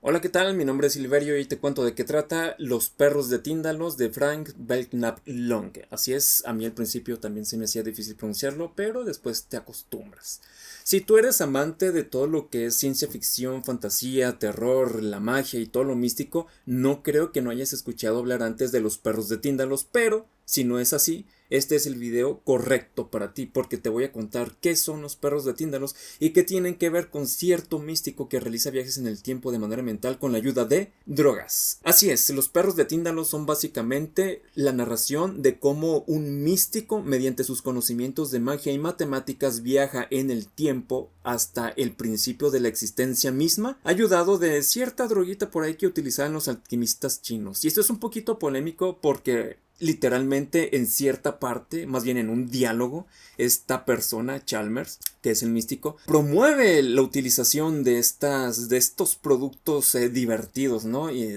Hola, ¿qué tal? Mi nombre es Silverio y te cuento de qué trata Los perros de Tíndalos de Frank Belknap Long. Así es, a mí al principio también se me hacía difícil pronunciarlo, pero después te acostumbras. Si tú eres amante de todo lo que es ciencia ficción, fantasía, terror, la magia y todo lo místico, no creo que no hayas escuchado hablar antes de Los perros de Tíndalos, pero si no es así, este es el video correcto para ti, porque te voy a contar qué son los perros de Tíndalos y qué tienen que ver con cierto místico que realiza viajes en el tiempo de manera mental con la ayuda de drogas. Así es, los perros de Tíndalos son básicamente la narración de cómo un místico, mediante sus conocimientos de magia y matemáticas, viaja en el tiempo hasta el principio de la existencia misma, ayudado de cierta droguita por ahí que utilizaban los alquimistas chinos. Y esto es un poquito polémico porque literalmente en cierta parte, más bien en un diálogo, esta persona, Chalmers, que es el místico, promueve la utilización de estos productos divertidos, ¿no? Y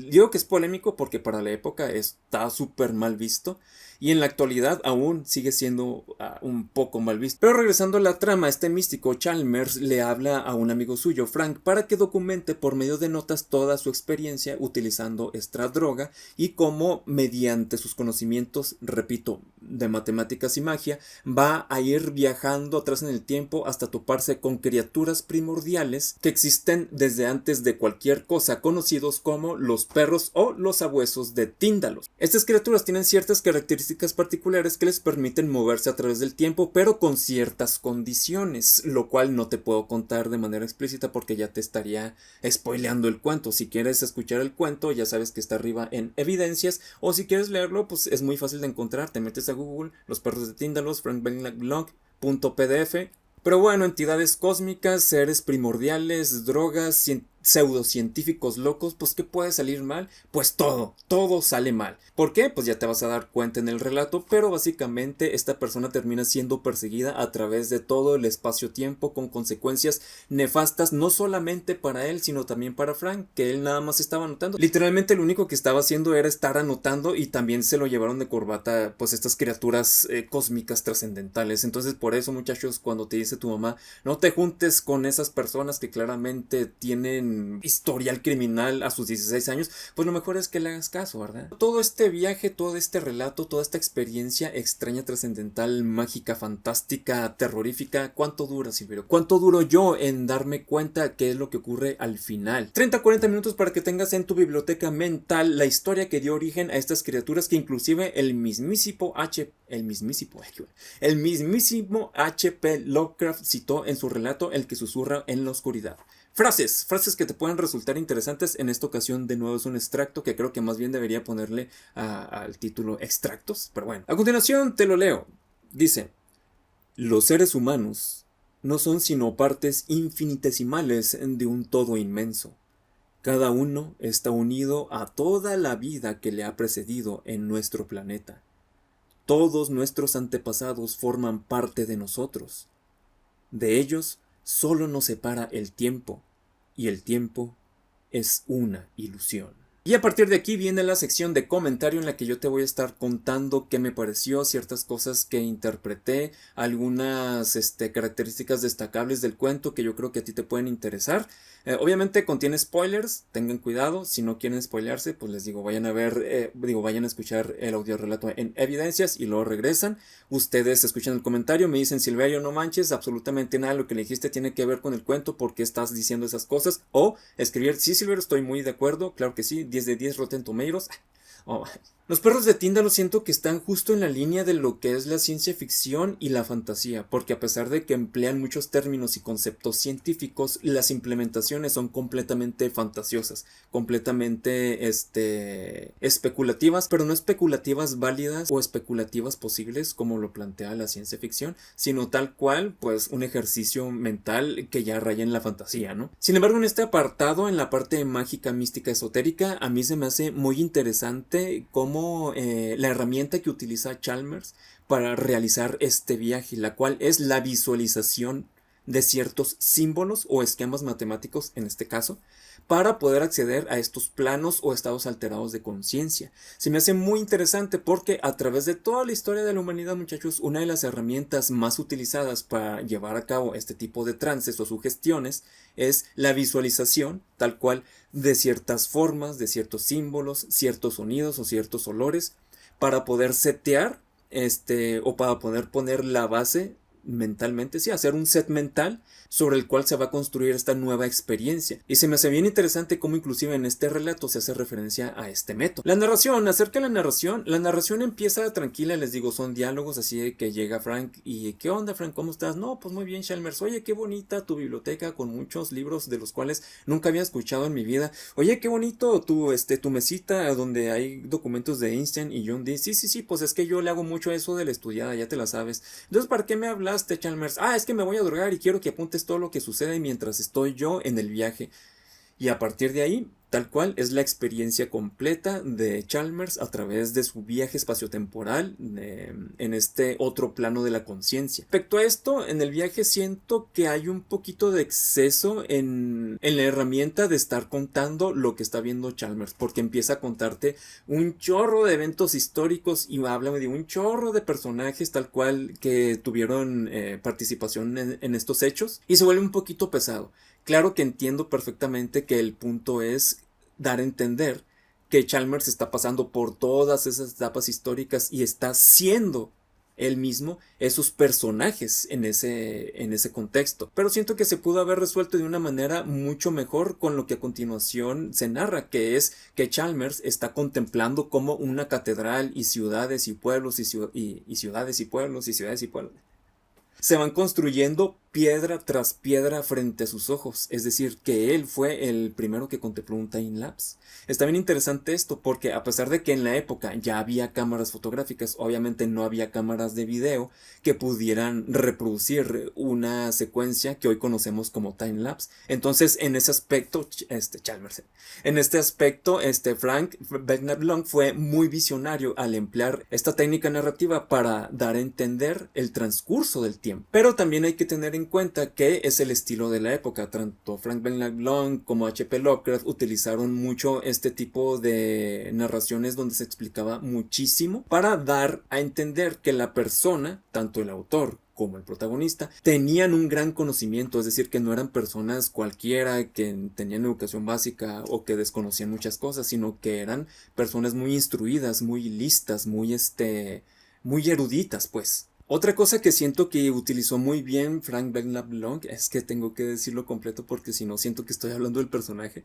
digo que es polémico porque para la época está súper mal visto. Y en la actualidad aún sigue siendo un poco mal visto. Pero regresando a la trama, este místico Chalmers le habla a un amigo suyo, Frank, para que documente por medio de notas toda su experiencia utilizando esta droga y cómo mediante sus conocimientos, repito, de matemáticas y magia, va a ir viajando atrás en el tiempo hasta toparse con criaturas primordiales que existen desde antes de cualquier cosa, conocidos como los perros o los sabuesos de Tíndalos. Estas criaturas tienen ciertas características particulares que les permiten moverse a través del tiempo, pero con ciertas condiciones, lo cual no te puedo contar de manera explícita porque ya te estaría spoileando el cuento. Si quieres escuchar el cuento, ya sabes que está arriba en evidencias, o si quieres leerlo, pues es muy fácil de encontrar. Te metes a Google, Los perros de Tíndalos, Frank Belknap Long.pdf. Pero bueno, entidades cósmicas, seres primordiales, drogas, pseudocientíficos locos, pues ¿qué puede salir mal? Pues todo sale mal. ¿Por qué? Pues ya te vas a dar cuenta en el relato, pero básicamente esta persona termina siendo perseguida a través de todo el espacio-tiempo con consecuencias nefastas, no solamente para él, sino también para Frank, que él nada más estaba anotando. Literalmente lo único que estaba haciendo era estar anotando y también se lo llevaron de corbata, pues estas criaturas cósmicas trascendentales. Entonces por eso, muchachos, cuando te dice tu mamá, no te juntes con esas personas que claramente tienen historial criminal a sus 16 años, pues lo mejor es que le hagas caso, ¿verdad? Todo este viaje, todo este relato, toda esta experiencia extraña, trascendental, mágica, fantástica, terrorífica, ¿cuánto dura, Silverio? ¿Cuánto duro yo en darme cuenta qué es lo que ocurre al final? 30-40 minutos para que tengas en tu biblioteca mental la historia que dio origen a estas criaturas que inclusive el mismísimo H.P. Lovecraft citó en su relato El que susurra en la oscuridad. Frases que te pueden resultar interesantes. En esta ocasión de nuevo es un extracto que creo que más bien debería ponerle al título extractos, pero bueno. A continuación te lo leo. Dice: los seres humanos no son sino partes infinitesimales de un todo inmenso. Cada uno está unido a toda la vida que le ha precedido en nuestro planeta. Todos nuestros antepasados forman parte de nosotros. De ellos solo nos separa el tiempo, y el tiempo es una ilusión. Y a partir de aquí viene la sección de comentario en la que yo te voy a estar contando qué me pareció, ciertas cosas que interpreté, algunas características destacables del cuento que yo creo que a ti te pueden interesar. Obviamente contiene spoilers, tengan cuidado, si no quieren spoilearse, pues les digo, vayan a ver, vayan a escuchar el audio relato en evidencias y luego regresan. Ustedes escuchan el comentario, me dicen: Silverio, no manches, absolutamente nada de lo que le dijiste tiene que ver con el cuento, ¿por qué estás diciendo esas cosas? O escribir: sí, Silverio, estoy muy de acuerdo, claro que sí, 10 de 10 Rotten Tomatoes. Oh. Los perros de Tíndalo siento que están justo en la línea de lo que es la ciencia ficción y la fantasía, porque a pesar de que emplean muchos términos y conceptos científicos, las implementaciones son completamente fantasiosas, completamente especulativas, pero no especulativas válidas o especulativas posibles como lo plantea la ciencia ficción, sino tal cual, pues un ejercicio mental que ya raya en la fantasía, ¿no? Sin embargo, en este apartado, en la parte mágica, mística, esotérica, a mí se me hace muy interesante cómo la herramienta que utiliza Chalmers para realizar este viaje, la cual es la visualización de ciertos símbolos o esquemas matemáticos en este caso, para poder acceder a estos planos o estados alterados de conciencia. Se me hace muy interesante porque a través de toda la historia de la humanidad, muchachos, una de las herramientas más utilizadas para llevar a cabo este tipo de trances o sugestiones es la visualización, tal cual, de ciertas formas, de ciertos símbolos, ciertos sonidos o ciertos olores, para poder setear o para poder poner la base mentalmente, sí, hacer un set mental sobre el cual se va a construir esta nueva experiencia. Y se me hace bien interesante cómo inclusive en este relato se hace referencia a este método. La narración, acerca de la narración empieza tranquila, les digo, son diálogos así de que llega Frank y ¿qué onda, Frank? ¿Cómo estás? No, pues muy bien, Chalmers. Oye, qué bonita tu biblioteca con muchos libros de los cuales nunca había escuchado en mi vida. Oye, qué bonito tu mesita donde hay documentos de Einstein y John Dee. Sí, pues es que yo le hago mucho eso de la estudiada, ya te la sabes. Entonces, ¿para qué me hablaste, Chalmers? Es que me voy a drogar y quiero que apuntes todo lo que sucede mientras estoy yo en el viaje. Y a partir de ahí, tal cual, es la experiencia completa de Chalmers a través de su viaje espaciotemporal en este otro plano de la conciencia. Respecto a esto, en el viaje siento que hay un poquito de exceso en la herramienta de estar contando lo que está viendo Chalmers, porque empieza a contarte un chorro de eventos históricos y habla de un chorro de personajes tal cual que tuvieron participación en estos hechos y se vuelve un poquito pesado. Claro que entiendo perfectamente que el punto es dar a entender que Chalmers está pasando por todas esas etapas históricas y está siendo él mismo esos personajes en ese contexto. Pero siento que se pudo haber resuelto de una manera mucho mejor con lo que a continuación se narra, que es que Chalmers está contemplando como una catedral y ciudades y pueblos y ciudades y pueblos y ciudades y pueblos se van construyendo piedra tras piedra frente a sus ojos, es decir, que él fue el primero que contempló un time lapse. Está bien interesante esto porque a pesar de que en la época ya había cámaras fotográficas, obviamente no había cámaras de video que pudieran reproducir una secuencia que hoy conocemos como time lapse. Entonces, en ese aspecto, Chalmers, en este aspecto, Frank Belknap Long fue muy visionario al emplear esta técnica narrativa para dar a entender el transcurso del tiempo. Pero también hay que tener en cuenta que es el estilo de la época. Tanto Frank Belknap Long como H.P. Lovecraft utilizaron mucho este tipo de narraciones donde se explicaba muchísimo para dar a entender que la persona, tanto el autor como el protagonista, tenían un gran conocimiento, es decir, que no eran personas cualquiera que tenían educación básica o que desconocían muchas cosas, sino que eran personas muy instruidas, muy listas, muy eruditas, pues. Otra cosa que siento que utilizó muy bien Frank Belknap Long, es que tengo que decirlo completo porque si no siento que estoy hablando del personaje,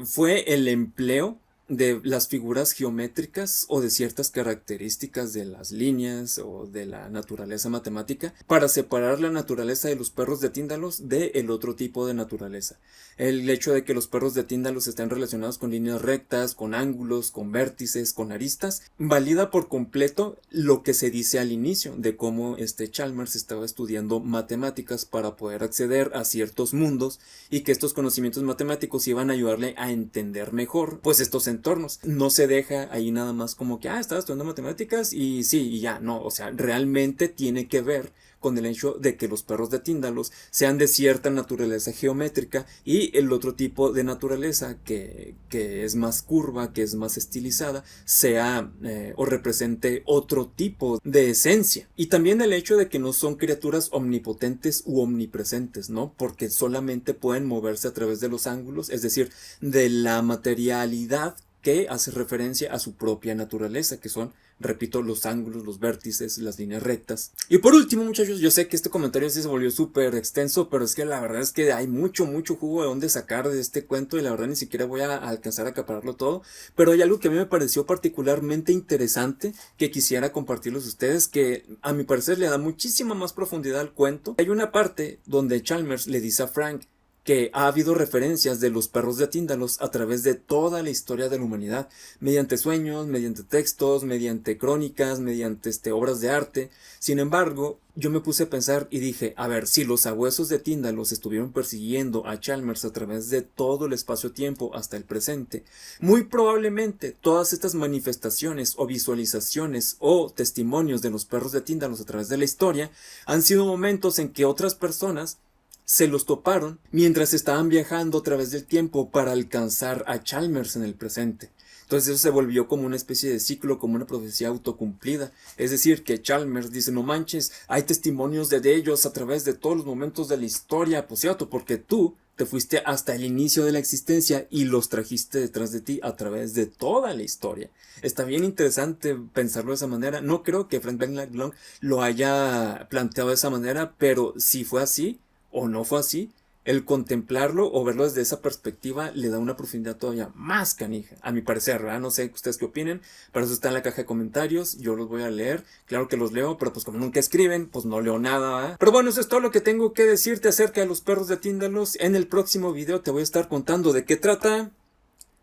fue el empleo de las figuras geométricas o de ciertas características de las líneas o de la naturaleza matemática para separar la naturaleza de los perros de Tíndalos del otro tipo de naturaleza. El hecho de que los perros de Tíndalos estén relacionados con líneas rectas, con ángulos, con vértices, con aristas, valida por completo lo que se dice al inicio de cómo Chalmers estaba estudiando matemáticas para poder acceder a ciertos mundos y que estos conocimientos matemáticos iban a ayudarle a entender mejor pues estos entornos. No se deja ahí nada más como que estaba estudiando matemáticas y sí, y ya, no, o sea, realmente tiene que ver con el hecho de que los perros de Tíndalos sean de cierta naturaleza geométrica y el otro tipo de naturaleza que es más curva, que es más estilizada, sea o represente otro tipo de esencia. Y también el hecho de que no son criaturas omnipotentes u omnipresentes, ¿no? Porque solamente pueden moverse a través de los ángulos, es decir, de la materialidad que hace referencia a su propia naturaleza, que son, repito, los ángulos, los vértices, las líneas rectas. Y por último, muchachos, yo sé que este comentario sí se volvió súper extenso, pero es que la verdad es que hay mucho jugo de dónde sacar de este cuento y la verdad ni siquiera voy a alcanzar a acapararlo todo, pero hay algo que a mí me pareció particularmente interesante que quisiera compartirlos a ustedes, que a mi parecer le da muchísima más profundidad al cuento. Hay una parte donde Chalmers le dice a Frank que ha habido referencias de los perros de Tíndalos a través de toda la historia de la humanidad, mediante sueños, mediante textos, mediante crónicas, mediante obras de arte. Sin embargo, yo me puse a pensar y dije, a ver, si los sabuesos de Tíndalos estuvieron persiguiendo a Chalmers a través de todo el espacio-tiempo hasta el presente, muy probablemente todas estas manifestaciones o visualizaciones o testimonios de los perros de Tíndalos a través de la historia han sido momentos en que otras personas se los toparon mientras estaban viajando a través del tiempo para alcanzar a Chalmers en el presente. Entonces eso se volvió como una especie de ciclo, como una profecía autocumplida. Es decir, que Chalmers dice, no manches, hay testimonios de ellos a través de todos los momentos de la historia, pues cierto, porque tú te fuiste hasta el inicio de la existencia y los trajiste detrás de ti a través de toda la historia. Está bien interesante pensarlo de esa manera. No creo que Frank Belknap Long lo haya planteado de esa manera, pero si fue así o no fue así, el contemplarlo o verlo desde esa perspectiva le da una profundidad todavía más canija, a mi parecer, ¿verdad? No sé ustedes qué opinen, pero eso está en la caja de comentarios, yo los voy a leer, claro que los leo, pero pues como nunca escriben, pues no leo nada, ¿verdad? Pero bueno, eso es todo lo que tengo que decirte acerca de los perros de Tíndalos. En el próximo video te voy a estar contando de qué trata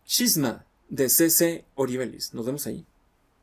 Shisma de C.C. Oribelis. Nos vemos ahí.